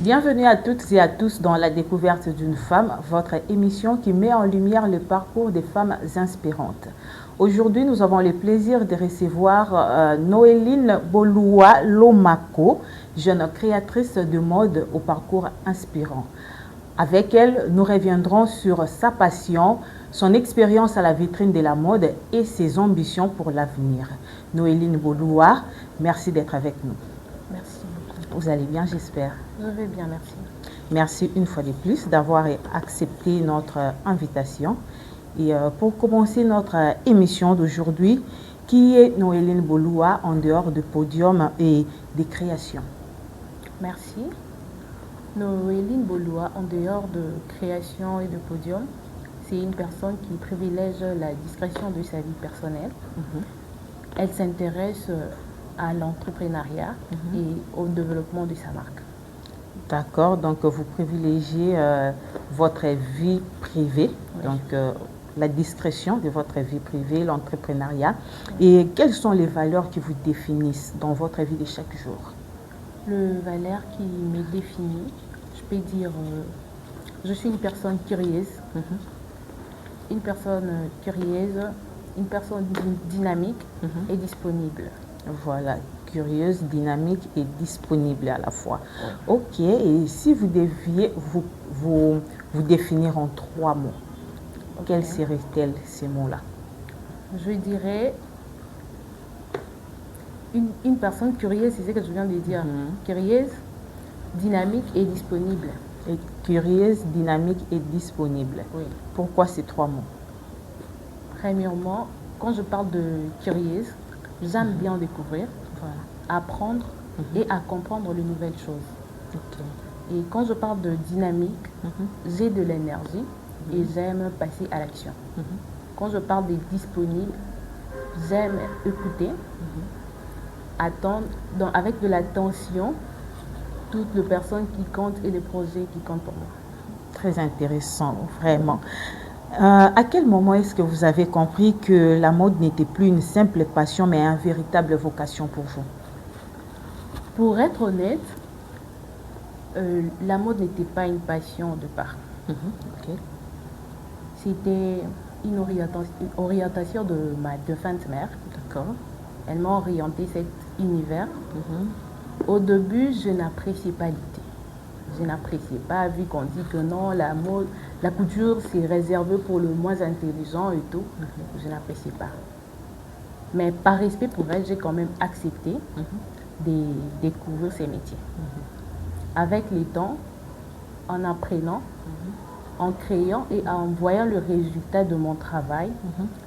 Bienvenue à toutes et à tous dans La découverte d'une femme, votre émission qui met en lumière le parcours des femmes inspirantes. Aujourd'hui, nous avons le plaisir de recevoir Noéline Boloua Lomako, jeune créatrice de mode au parcours inspirant. Avec elle, nous reviendrons sur sa passion, son expérience à la vitrine de la mode et ses ambitions pour l'avenir. Noéline Boloua, merci d'être avec nous. Merci beaucoup. Vous allez bien, j'espère. Je vais bien, merci. Merci une fois de plus d'avoir accepté notre invitation. Et pour commencer notre émission d'aujourd'hui, qui est Noéline Boloua en dehors du podium et des créations? Merci. Noéline Boloua, en dehors de création et de podium, c'est une personne qui privilège la discrétion de sa vie personnelle. Elle s'intéresse à l'entrepreneuriat et au développement de sa marque. D'accord, donc vous privilégiez votre vie privée, donc la discrétion de votre vie privée, l'entrepreneuriat. Et quelles sont les valeurs qui vous définissent dans votre vie de chaque jour? Les valeurs qui me définissent, je peux dire, je suis une personne curieuse, une personne dynamique et disponible. Voilà, curieuse, dynamique et disponible à la fois. Ok, et si vous deviez vous définir en 3 mots, quels seraient-ils ces mots-là? Je dirais une personne curieuse, c'est ce que je viens de dire. Curieuse, dynamique et disponible. Et curieuse, dynamique et disponible. Oui. Pourquoi ces 3 mots? Premièrement, quand je parle de curieuse, j'aime bien découvrir, apprendre et à comprendre de nouvelles choses. Et quand je parle de dynamique, j'ai de l'énergie et j'aime passer à l'action. Quand je parle de disponible, j'aime écouter, attendre, avec de l'attention, toutes les personnes qui comptent et les projets qui comptent pour moi. Très intéressant, vraiment. À quel moment est-ce que vous avez compris que la mode n'était plus une simple passion, mais une véritable vocation pour vous? Pour être honnête, la mode n'était pas une passion au départ. C'était une orientation de ma défunte mère. D'accord. Elle m'a orienté cet univers. Au début, je n'appréciais pas l'idée. Je n'appréciais pas, vu qu'on dit que non, la mode, la couture, c'est réservé pour le moins intelligent et tout. Je n'appréciais pas. Mais par respect pour elle, j'ai quand même accepté de découvrir ces métiers. Avec le temps, en apprenant, en créant et en voyant le résultat de mon travail,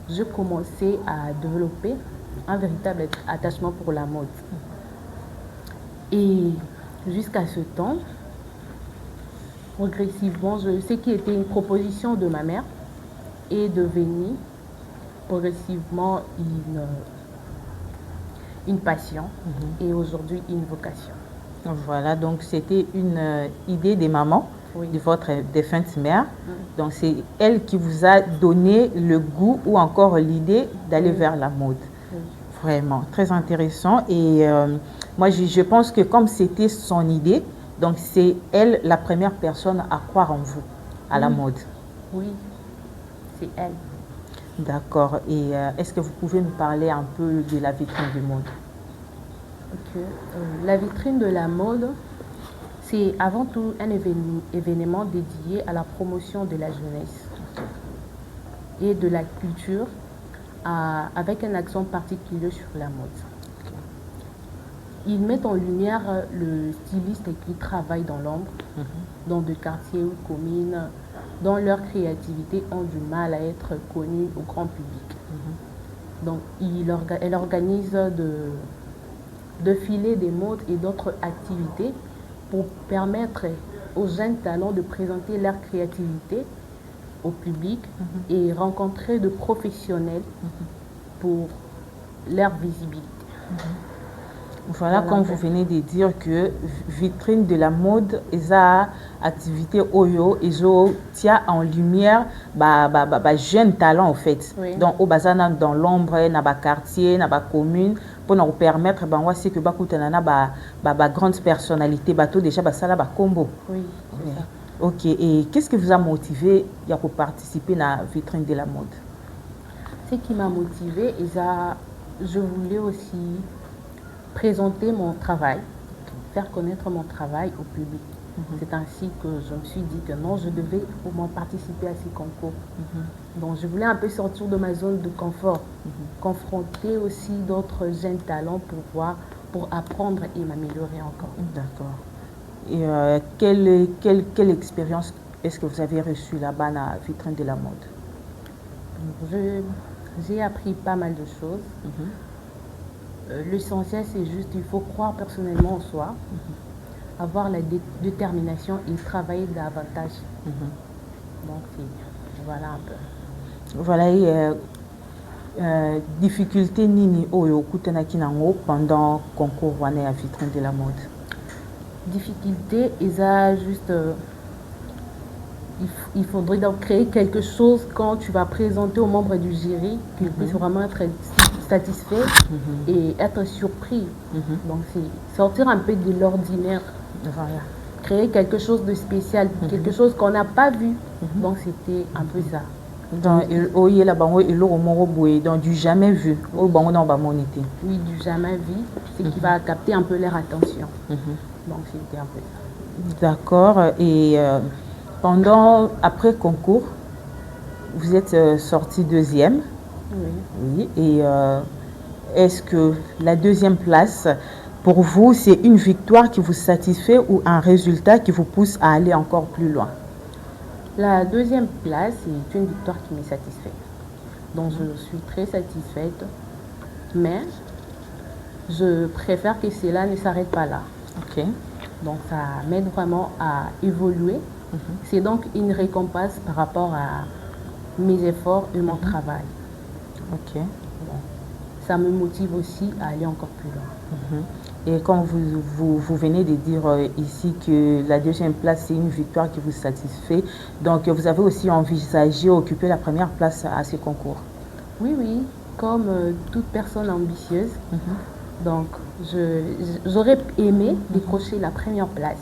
je commençais à développer un véritable attachement pour la mode. Et jusqu'à ce temps, progressivement, ce qui était une proposition de ma mère est devenu progressivement une passion et aujourd'hui une vocation. Voilà, donc c'était une idée des mamans de votre défunte mère. Donc c'est elle qui vous a donné le goût ou encore l'idée d'aller vers la mode. Vraiment, très intéressant. Et moi, je pense que comme c'était son idée, donc c'est elle la première personne à croire en vous, à la mode. Oui, c'est elle. D'accord. Et est-ce que vous pouvez nous parler un peu de la vitrine de mode? La vitrine de la mode, c'est avant tout un événement dédié à la promotion de la jeunesse et de la culture, avec un accent particulier sur la mode. Ils mettent en lumière le styliste qui travaille dans l'ombre, dans des quartiers ou communes, dont leur créativité ont du mal à être connue au grand public. Donc, elle organise de défilés des modes et d'autres activités pour permettre aux jeunes talents de présenter leur créativité au public et rencontrer de professionnels pour leur visibilité. Voilà, comme vous venez de dire que vitrine de la mode, esa activité oyo, ezo tia en lumière jeune talent en fait. Donc au bazana dans l'ombre, na ba quartier, na ba commune pour nous permettre ben c'est que bakutanana ba grande personnalité bato déjà ba sala ba combo. Oui, c'est ça. OK, et qu'est-ce qui vous a motivé pour participer à la vitrine de la mode? Ce qui m'a motivé, je voulais aussi présenter mon travail, faire connaître mon travail au public. C'est ainsi que je me suis dit que non, je devais au moins participer à ces concours. Donc je voulais un peu sortir de ma zone de confort, confronter aussi d'autres jeunes talents pour apprendre et m'améliorer encore. D'accord. Et quelle expérience est-ce que vous avez reçue là-bas à la vitrine de la mode? J'ai appris pas mal de choses. L'essentiel, c'est juste qu'il faut croire personnellement en soi, avoir la détermination et travailler davantage. Donc, voilà un peu. Voilà, difficulté nini oyo kutanaki nango pendant concours wana ya vitrine de la mode? Difficulté, juste il faudrait donc créer quelque chose quand tu vas présenter aux membres du jury, qu'ils puissent vraiment être satisfaits et être surpris. Donc c'est sortir un peu de l'ordinaire, voilà. Créer quelque chose de spécial, quelque chose qu'on n'a pas vu. Donc c'était un peu ça. Donc du jamais vu. Oui, du jamais vu, c'est qui va capter un peu leur attention. Donc c'était un peu ça. D'accord. Et après concours, vous êtes sorti deuxième. Oui. Oui. Et est-ce que la deuxième place, pour vous, c'est une victoire qui vous satisfait ou un résultat qui vous pousse à aller encore plus loin? La deuxième place, c'est une victoire qui me satisfait. Donc je suis très satisfaite. Mais je préfère que cela ne s'arrête pas là. OK. Donc ça m'aide vraiment à évoluer. C'est donc une récompense par rapport à mes efforts et mon travail. OK. Bon, ça me motive aussi à aller encore plus loin. Et comme vous venez de dire ici que la deuxième place, c'est une victoire qui vous satisfait, donc vous avez aussi envisagé occuper la première place à ce concours? Oui, oui, comme toute personne ambitieuse. Donc, j'aurais aimé décrocher la première place.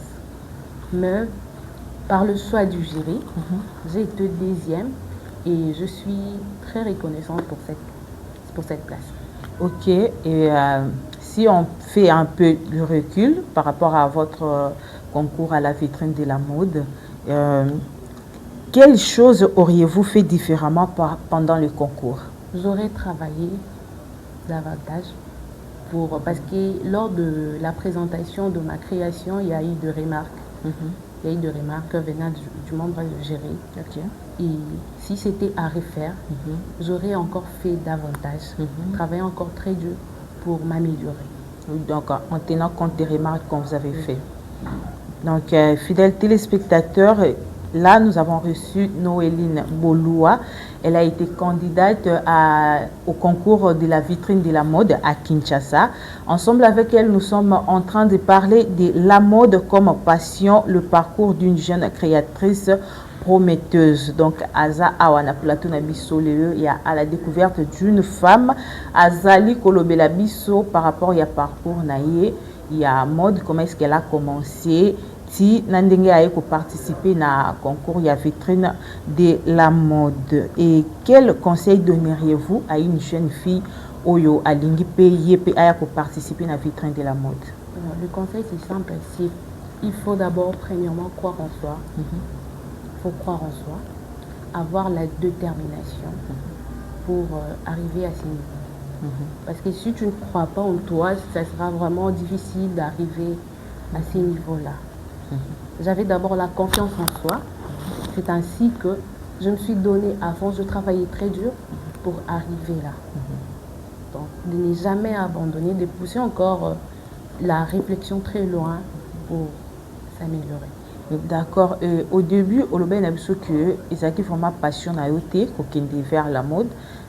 Mais par le choix du jury, j'ai été deuxième et je suis très reconnaissante pour cette place. OK. Et si on fait un peu de recul par rapport à votre concours à la vitrine de la mode, quelles choses auriez-vous fait différemment pendant le concours? J'aurais travaillé davantage parce que lors de la présentation de ma création, il y a eu des remarques. Il y a eu des remarques venant du membre du jury. Okay. Et si c'était à refaire, j'aurais encore fait davantage, travaillé encore très dur pour m'améliorer. Donc, en tenant compte des remarques qu'on vous avait faites. Donc, fidèles téléspectateurs, là, nous avons reçu Noéline Boloua. Elle a été candidate au concours de la vitrine de la mode à Kinshasa. Ensemble avec elle, nous sommes en train de parler de la mode comme passion, le parcours d'une jeune créatrice prometteuse. Donc, Aza Awana Plateau Nabiso, il y a à la découverte d'une femme. Azali Kolobela Biso par rapport à parcours naïe, il y a mode, comment est-ce qu'elle a commencé. Si Nandenge a participé à concours, il y a vitrine de la mode. Et quel conseil donneriez-vous à une jeune fille Oyo Alingi Peye a participer à la vitrine de la mode? Le conseil c'est simple, il faut d'abord premièrement croire en soi. Il faut croire en soi, avoir la détermination pour arriver à ces niveaux. Parce que si tu ne crois pas en toi, ça sera vraiment difficile d'arriver à ces niveaux-là. J'avais d'abord la confiance en soi. C'est ainsi que je me suis donné à fond, je travaillais très dur pour arriver là. Donc, de ne jamais abandonner, de pousser encore la réflexion très loin pour s'améliorer. D'accord. Au début, on a vu que ils avaient vraiment passion à côté, vers la mode.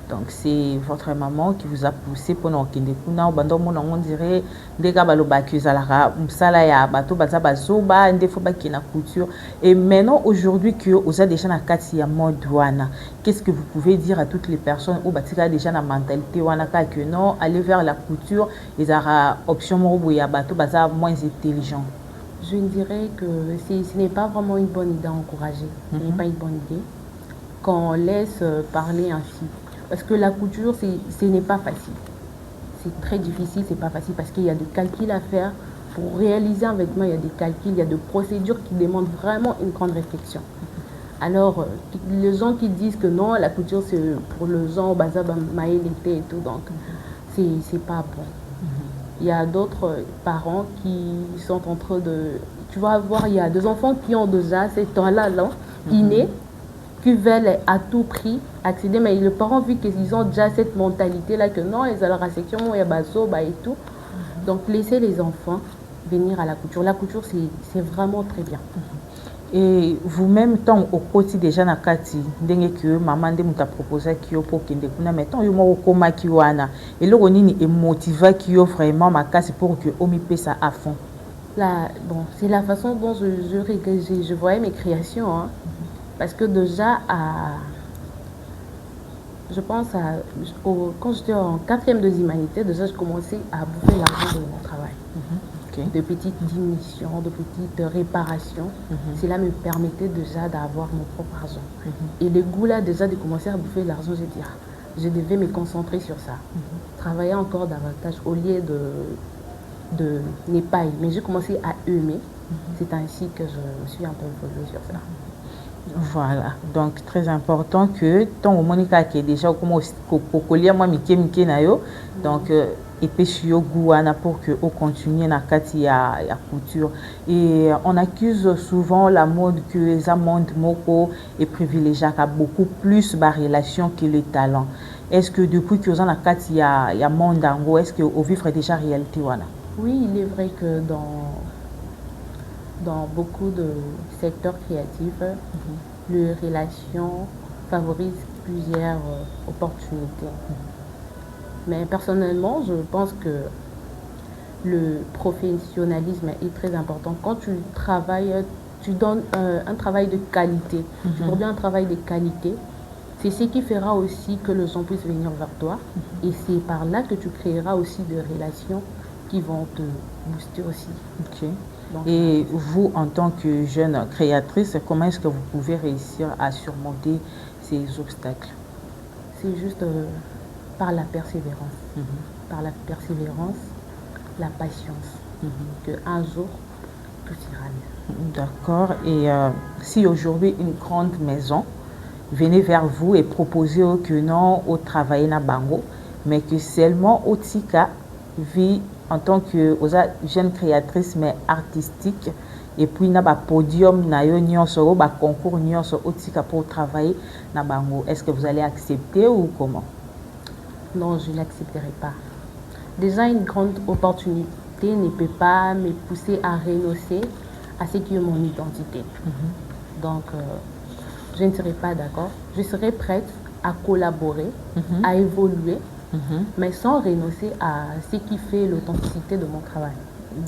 Donc c'est votre maman qui vous a poussé pour nous kende kuna bandomo na on dirait ndeka baloba kuzalaka msala ya bato baza bazoba ndefo bakina couture. Et maintenant aujourd'hui que vous êtes déjà na kati ya mode wana, qu'est-ce que vous pouvez dire à toutes les personnes ou batika déjà na mentalité wana que non aller vers la couture ils aura option mo ya bato baza moins intelligent? Je dirais que ce n'est pas vraiment une bonne idée à encourager. Ce n'est pas une bonne idée qu'on laisse parler ainsi. Parce que la couture, ce n'est pas facile. C'est très difficile, c'est pas facile parce qu'il y a des calculs à faire. Pour réaliser un vêtement, il y a des calculs, il y a des procédures qui demandent vraiment une grande réflexion. Alors, les gens qui disent que non, la couture c'est pour le genre, bazaba, maïlité et tout, donc c'est pas bon. Il y a d'autres parents qui sont en train de... Tu vas voir, il y a des enfants qui ont déjà ces temps-là, innés, qui veulent à tout prix accéder, mais les parents, vu qu'ils ont déjà cette mentalité-là, que non, ils ont la section, il y a baso, et tout. Donc, laissez les enfants venir à la couture. La couture, c'est vraiment très bien. Et vous-même, tant au côté déjà na kati, ndenge que maman de muta proposé qui yo pour kende kuna mettons yo mo koma ki wana et le ronini est motivé qui yo vraiment ma casse pour que omi paie ça à fond. Là, bon, c'est la façon dont je voyais mes créations, hein. Parce que déjà, je pense quand j'étais en 4e de humanité, déjà je commençais à bouffer l'argent de mon travail. De petites diminutions, de petites réparations. Cela me permettait déjà d'avoir mon propre argent. Et le goût là, déjà de commencer à bouffer l'argent, j'ai dit, je devais me concentrer sur ça. Travailler encore davantage au lieu de ne pas aimer. Mais j'ai commencé à aimer. C'est ainsi que je me suis un peu évoluée sur ça. Voilà, donc très important que ton Monica qui est déjà comme au moi mike na yo, donc et puis sur Gouana pour que on continue na kati ya couture. Et on accuse souvent la mode que les monde moko est privilégié à beaucoup plus ba relation que le talent. Est-ce que depuis que vous en a kati ya monde ango, est-ce que au vivre déjà réalité wana? Oui, il est vrai que dans beaucoup de secteurs créatifs, les relations favorisent plusieurs opportunités. Mais personnellement, je pense que le professionnalisme est très important. Quand tu travailles, tu donnes un travail de qualité. Tu produis un travail de qualité. C'est ce qui fera aussi que les gens puissent venir vers toi. Et c'est par là que tu créeras aussi des relations qui vont te booster aussi. Okay. Donc, et vous, en tant que jeune créatrice, comment est-ce que vous pouvez réussir à surmonter ces obstacles? C'est juste par la persévérance. Par la persévérance, la patience. Qu'un jour, tout ira mieux. D'accord. Et si aujourd'hui, une grande maison venait vers vous et proposait que non, au travail na bango, mais que seulement au tika vit en tant que jeune créatrice mais artistique et puis na ba podium na yo nyonso ba concours nyonso otika pour travailler na bango, est-ce que vous allez accepter ou comment? Non, je n'accepterai pas. Déjà une grande opportunité ne peut pas me pousser à renoncer à ce qui est mon identité. Donc je ne serai pas d'accord. Je serai prête à collaborer, à évoluer, mais sans renoncer à ce qui fait l'authenticité de mon travail.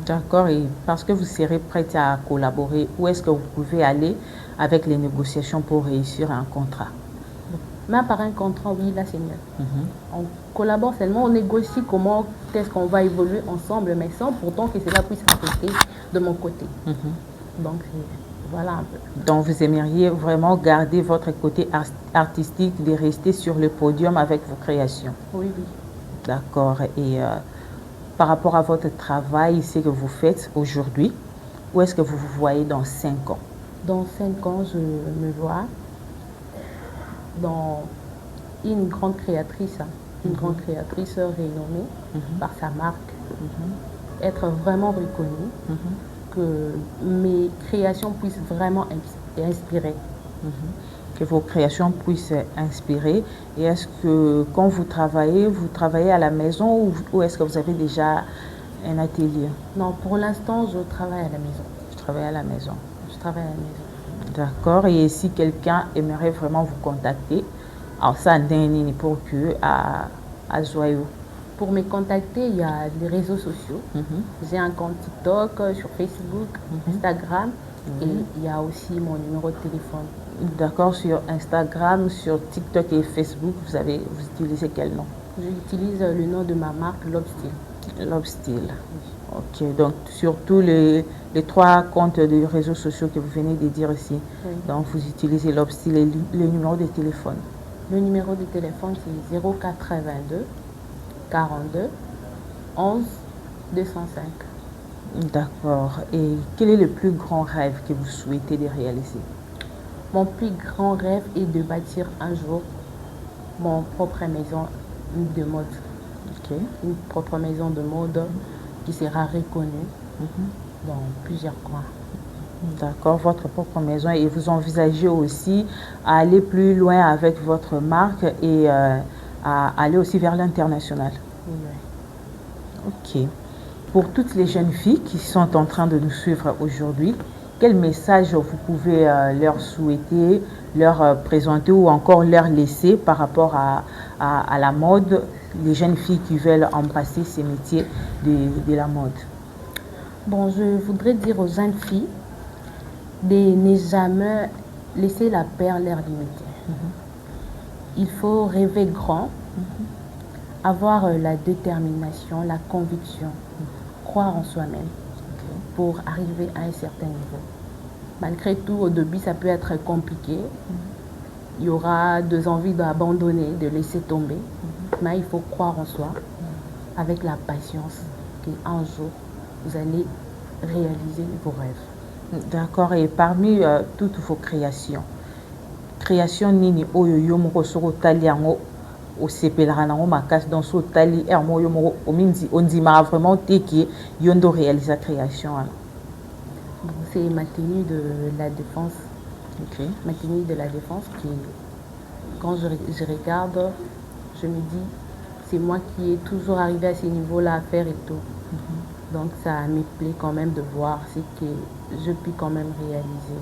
D'accord, et parce que vous serez prête à collaborer, où est-ce que vous pouvez aller avec les négociations pour réussir un contrat? Mais par un contrat, oui, là c'est mieux. On collabore seulement, on négocie comment est-ce qu'on va évoluer ensemble, mais sans pourtant que cela puisse affecter de mon côté. Donc voilà un peu. Donc vous aimeriez vraiment garder votre côté artistique, de rester sur le podium avec vos créations? Oui, oui. D'accord. Et par rapport à votre travail, ce que vous faites aujourd'hui, où est-ce que vous vous voyez dans 5 ans? Dans 5 ans, je me vois dans une grande créatrice renommée par sa marque, être vraiment reconnue, que mes créations puissent vraiment inspirer. Que vos créations puissent inspirer. Et est-ce que quand vous travaillez à la maison ou est-ce que vous avez déjà un atelier? Non, pour l'instant, je travaille à la maison. Je travaille à la maison. Je travaille à la maison. D'accord. Et si quelqu'un aimerait vraiment vous contacter, Alors ça, pour que à joyeux. Pour me contacter, il y a les réseaux sociaux. J'ai un compte TikTok, sur Facebook, Instagram, et il y a aussi mon numéro de téléphone. D'accord, sur Instagram, sur TikTok et Facebook, vous utilisez quel nom? J'utilise le nom de ma marque, Lobstyle. Lobstyle. Ok, donc sur tous les 3 comptes de réseaux sociaux que vous venez de dire ici, donc vous utilisez Lobstyle et le numéro de téléphone. Le numéro de téléphone, c'est 082 42 11 205. D'accord. Et quel est le plus grand rêve que vous souhaitez de réaliser? Mon plus grand rêve est de bâtir un jour mon propre maison de mode. Une propre maison de mode qui sera reconnue dans plusieurs coins. D'accord, votre propre maison, et vous envisagez aussi à aller plus loin avec votre marque et à aller aussi vers l'international. Oui. Ok. Pour toutes les jeunes filles qui sont en train de nous suivre aujourd'hui, quel message vous pouvez leur souhaiter, leur présenter ou encore leur laisser par rapport à la mode, les jeunes filles qui veulent embrasser ces métiers de la mode? Bon, je voudrais dire aux jeunes filles de ne jamais laisser la peur leur limiter. Il faut rêver grand, avoir la détermination, la conviction, croire en soi-même pour arriver à un certain niveau. Malgré tout, au début, ça peut être compliqué. Il y aura des envies d'abandonner, de laisser tomber. Mais il faut croire en soi avec la patience qu'un jour, vous allez réaliser vos rêves. D'accord. Et parmi toutes vos créations nini oyo yo moko soko tali yango osepelaka nango makasi donc so tali mo yo moko ondima vraiment teki yo ndo réaliser création wana? Bon, c'est ma tenue de la défense. Ma tenue de la défense qui, quand je regarde, je me dis c'est moi qui ai toujours arrivé à ce niveau-là à faire et tout. Donc ça me plaît quand même de voir ce que je puis quand même réaliser.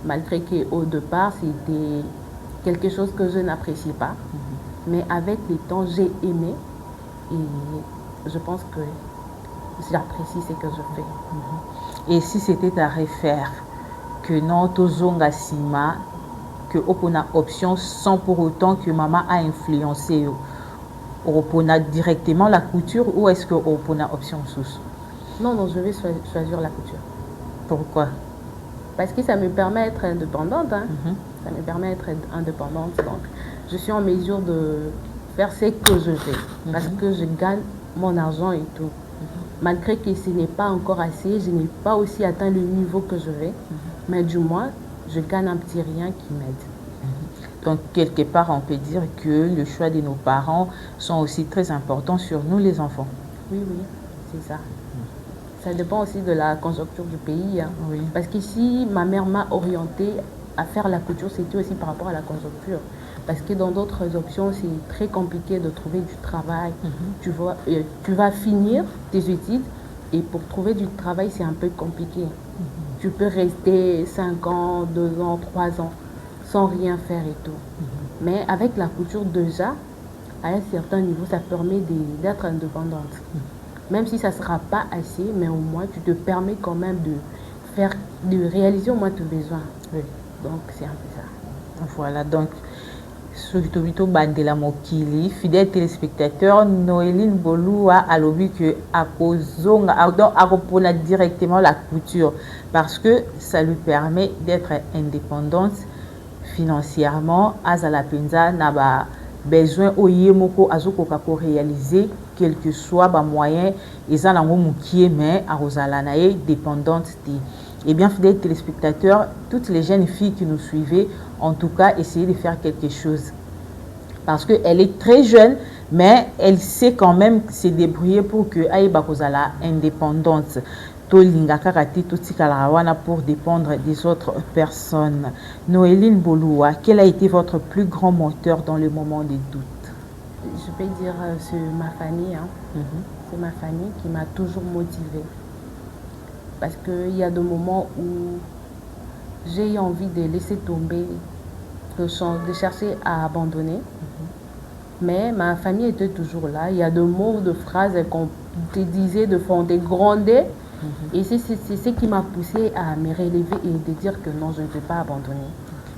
Malgré qu'au départ, c'était quelque chose que je n'appréciais pas. Mais avec le temps, j'ai aimé et je pense que j'apprécie ce que je fais. Et si c'était à refaire, que non, tozonga sima, que opona option sans pour autant que maman a influencé, opona directement la couture ou est-ce que opona option sous? Non, je vais choisir la couture. Pourquoi? Parce que ça me permet d'être indépendante. Ça me permet d'être indépendante. Donc, je suis en mesure de faire ce que je veux. Parce que je gagne mon argent et tout. Malgré que ce n'est pas encore assez, je n'ai pas aussi atteint le niveau que je veux. Mais du moins, je gagne un petit rien qui m'aide. Donc, quelque part, on peut dire que le choix de nos parents sont aussi très importants sur nous, les enfants. Oui, c'est ça. Ça dépend aussi de la conjoncture du pays. Parce qu'ici, ma mère m'a orientée à faire la couture, c'était aussi par rapport à la conjoncture. Parce que dans d'autres options, c'est très compliqué de trouver du travail. Tu vas finir tes études et pour trouver du travail, c'est un peu compliqué. Tu peux rester 5 ans, 2 ans, 3 ans sans rien faire et tout. Mais avec la couture déjà, à un certain niveau, ça permet d'être indépendante. Même si ça ne sera pas assez, mais au moins tu te permets quand même de réaliser au moins tes besoins. Donc c'est un peu ça. Voilà, donc Sokitobito Bandela Mokili, fidèle téléspectateur, Noéline Boloua a lobby que Akopona directement la couture parce que ça lui permet d'être indépendante financièrement. Azala Penza n'a pas besoin au yemoko azokoka pour réaliser quel que soit ba moyen ezanango mukie mais arozala nae dépendante. Et bien, fidèles téléspectateurs, toutes les jeunes filles qui nous suivaient, en tout cas, essayez de faire quelque chose. Parce qu'elle est très jeune, mais elle sait quand même se débrouiller pour que Aïba Kozala indépendante. Tolinga Karate, Totikalawana pour dépendre des autres personnes. Noéline Boloua, quel a été votre plus grand moteur dans le moment des doutes? Je peux dire c'est ma famille. C'est ma famille qui m'a toujours motivée. Parce qu'il y a des moments où j'ai envie de laisser tomber de chercher à abandonner. Mais ma famille était toujours là. Il y a de mots, de phrases qu'on te disait, on te grondait. Et c'est ce qui m'a poussé à me relever et de dire que non, je ne peux pas abandonner.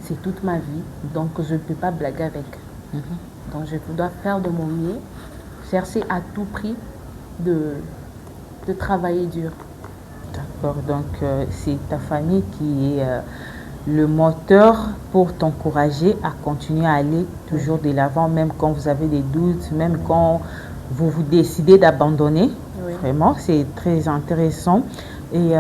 C'est toute ma vie, donc je ne peux pas blaguer avec. Donc je dois faire de mon mieux, chercher à tout prix de travailler dur. D'accord, donc c'est ta famille qui est le moteur pour t'encourager à continuer à aller toujours de l'avant, même quand vous avez des doutes, même quand vous décidez d'abandonner. Oui. Vraiment, c'est très intéressant. Et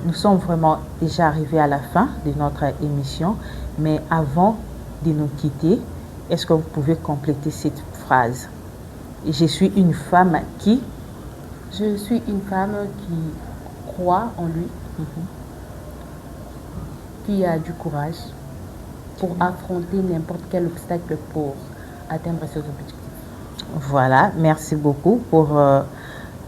nous sommes vraiment déjà arrivés à la fin de notre émission. Mais avant de nous quitter, est-ce que vous pouvez compléter cette phrase? Je suis une femme qui... Je suis une femme qui croit en lui, qui a du courage pour affronter n'importe quel obstacle pour atteindre ses objectifs. Voilà, merci beaucoup pour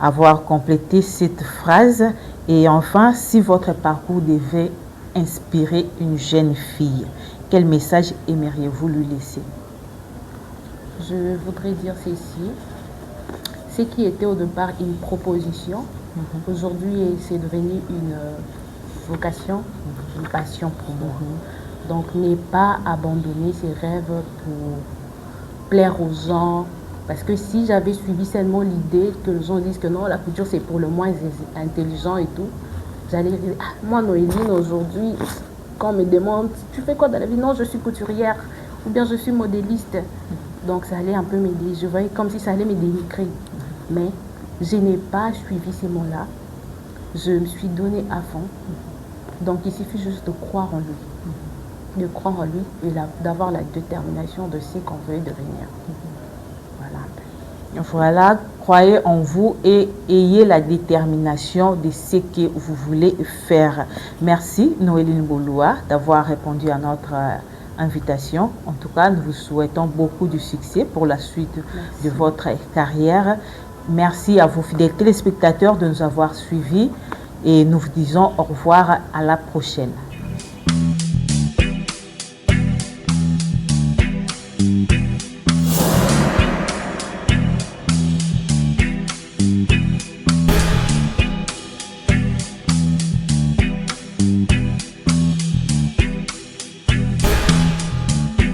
avoir complété cette phrase. Et enfin, si votre parcours devait inspirer une jeune fille, quel message aimeriez-vous lui laisser? Je voudrais dire ceci. Ce qui était au départ une proposition, aujourd'hui c'est devenu une vocation, une passion pour moi. Donc ne pas abandonner ses rêves pour plaire aux gens. Parce que si j'avais suivi seulement l'idée que les gens disent que non, la couture c'est pour le moins intelligent et tout, j'allais dire, ah, moi Noéline aujourd'hui, quand on me demande, tu fais quoi dans la vie? Non, je suis couturière ou bien je suis modéliste. Donc ça allait un peu m'aider, je voyais comme si ça allait me dénigrer. Mais je n'ai pas suivi ces mots-là, je me suis donné à fond. Donc il suffit juste de croire en lui, de croire en lui et d'avoir la détermination de ce qu'on veut devenir. Voilà. Voilà, croyez en vous et ayez la détermination de ce que vous voulez faire. Merci Noéline Bouloua d'avoir répondu à notre invitation. En tout cas, nous vous souhaitons beaucoup de succès pour la suite de votre carrière. Merci à vous fidèles téléspectateurs de nous avoir suivis et nous vous disons au revoir à la prochaine.